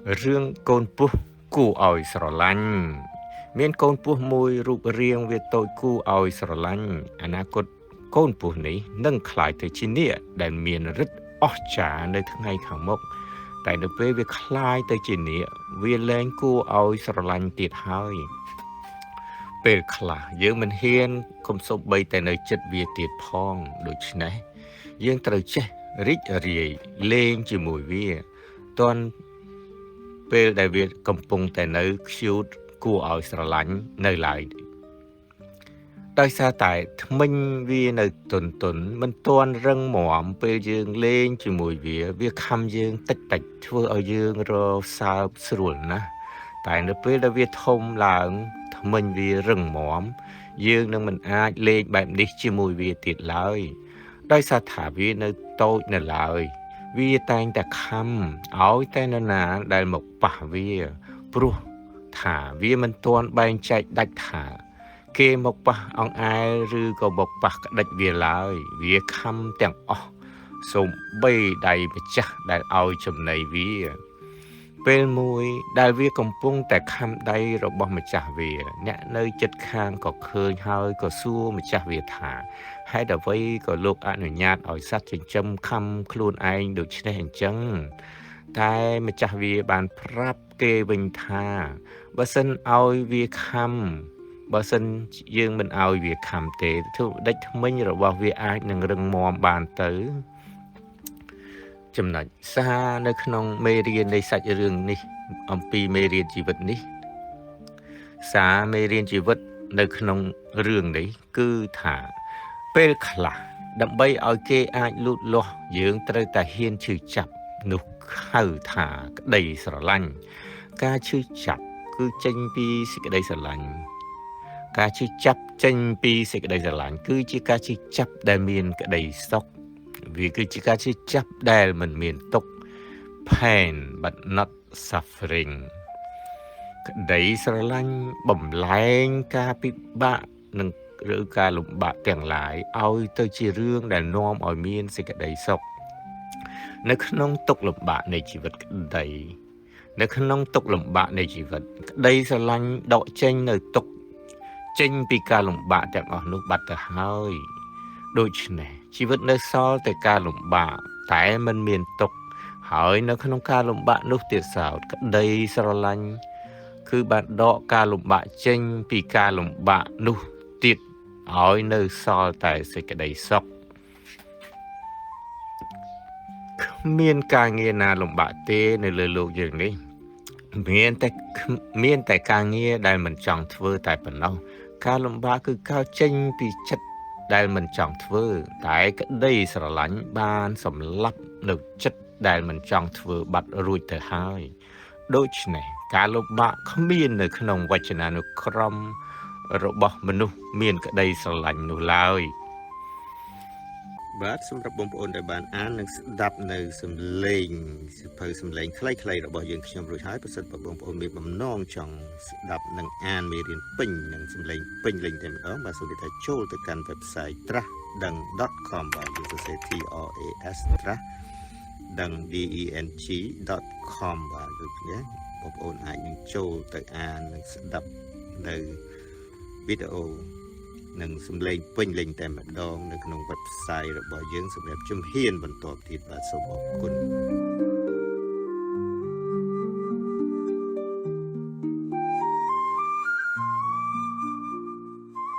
រឿងកូនពស់គួរឲ្យស្រឡាញ់មានកូនពស់មួយរូបរាងវាតូចគួរឲ្យស្រឡាញ់អនាគតកូនពស់នេះនឹងក្លាយទៅជានាគដែលមានឫទ្ធិអស្ចារ្យនៅថ្ងៃខាងមុខតែនៅពេលវាក្លាយទៅជានាគវាលែងគួរឲ្យស្រឡាញ់ទៀតហើយពេលខ្លះយើងមិនហ៊ានកុំសូម្បីតែនៅចិត្តវាទៀតផងដូច្នេះយើងត្រូវចេះរីករាយលេងជាមួយវាទាន់ពេលដែលវាកំពុងតែនៅខ្ជូតគួរឲ្យស្រឡាញ់នៅឡើយដោយសារតែថ្មិញវានៅទន់មិនទាន់រឹងមាំពេលយើងលេងជាមួយវាខំយើងតិចធ្វើឲ្យយើងរសើបស្រួលណាស់តែនៅពេលដែលវាធំឡើងថ្មិញវារឹងមាំយើងនឹងមិនអាចលេងបែបនេះជាមួយវាទៀតឡើយដោយសារថាវានៅតូចនៅឡើយវាតែងតែខំឲ្យតែនរណាដែលមកប៉ះវាព្រោះថាវាមិនទាន់បែងចែកដាច់ថាគេមកប៉ះអង្អែលឬក៏មកប៉ះក្តិចវាឡើយវាខំទាំងអស់សូម្បីដៃម្ចាស់ដែលឲ្យចំណីវាពេលមួយដែលវាកំពុងតែខំដៃរបស់ម្ចាស់វាអ្នកនៅចិត្តខាងក៏ឃើញហើយក៏សួរម្ចាស់វាថាហេតុអ្វីក៏លោកអនុញ្ញាតឲ្យសត្វចិញ្ចឹមខំខ្លួនឯងដូច្នេះអញ្ចឹងតែម្ចាស់វាបានប្រាប់គេវិញថាបើសិនឲ្យវាខំបើសិនយើងមិនឲ្យវាខំទេធ្វើដេចថ្មិញរបស់វាអាចនឹងរឹងមាំបានទៅចំណុចសារនៅក្នុងមេរៀននៃសាច់រឿងនេះអំពីមេរៀនជីវិតនេះសារមេរៀនជីវិតនៅក្នុងរឿងនេះគឺថាពេលខ្លះដើម្បីឲ្យគេអាចលូតលាស់យើងត្រូវតែហ៊ានឈឺចាប់នោះហៅថាក្តីស្រឡាញ់ការឈឺចាប់គឺចេញពីសេចក្តីស្រឡាញ់ការឈឺចាប់ចេញពីសេចក្តីស្រឡាញ់គឺជាការឈឺចាប់ដែលមានក្តីសុខវាគឺជាការឈឺចាប់ដែលមិនមានទុក្ខ pain but not suffering ក្តីស្រឡាញ់បំលែងការពិបាកនិងឬការលំបាកទាំងឡាយឲ្យទៅជារឿងដែលនាំឲ្យមានសេចក្តីសុខនៅក្នុងទុក្ខលំបាកនៃជីវិតក្តីនៅក្នុងទុក្ខលំបាកនៃជីវិតក្តីស្រឡាញ់ដកចេញនៅទុក្ខចេញពីការលំបាកទាំងអស់នោះបាត់ទៅហើយដូច្នេះជីវិតនៅសល់តែការលំបាកតែមិនមានទុក្ខហើយនៅក្នុងការលំបាកនោះទៀតសោតក្តីស្រឡាញ់គឺបានដកការលំបាកចេញពីការលំបាកនោះទៀតឲ្យនៅសល់តែសេចក្តីសុខគ្មានការងារណាលំបាកទេនៅលើโลกយើងនេះមានតែការងារដែលមិនចង់ធ្វើតែប៉ុណ្ណោះការលំបាកគឺកើតចេញពីចិត្តដែលមិនចង់ធ្វើតែក្តីស្រឡាញ់បានសម្លាប់នៅចិត្តដែលមិនចង់ធ្វើបាត់រួចទៅហើយដូច្នេះការលំបាកគ្មាននៅក្នុងវចនានុក្រមរបស់មនុស្សមានក្តីស្រឡាញ់នោះឡើយបាទសម្រាប់បងប្អូនដែលបានអាននិងស្ដាប់នៅសំឡេងសៀវភៅសំឡេងខ្លីៗរបស់យើងខ្ញុំរួចហើយប្រសិនបើបងប្អូនមានបំណងចង់ស្ដាប់និងអានមេរៀនពេញនិងសំឡេងពេញលេញតែម្ដងបាទសូមតែចូលទៅកាន់ website trasdeng.com បាទយើងសរសេរ TRAS trasdeng.com បាទដូចនេះបងប្អូនអាចនឹងចូលទៅអាននិងស្ដាប់នៅវីដេអូនិងសំឡេងពេញលេញតែម្ដងនៅក្នុង website របស់យើងសម្រាប់ជំហានបន្តទៀតបាទសូមអរគុណ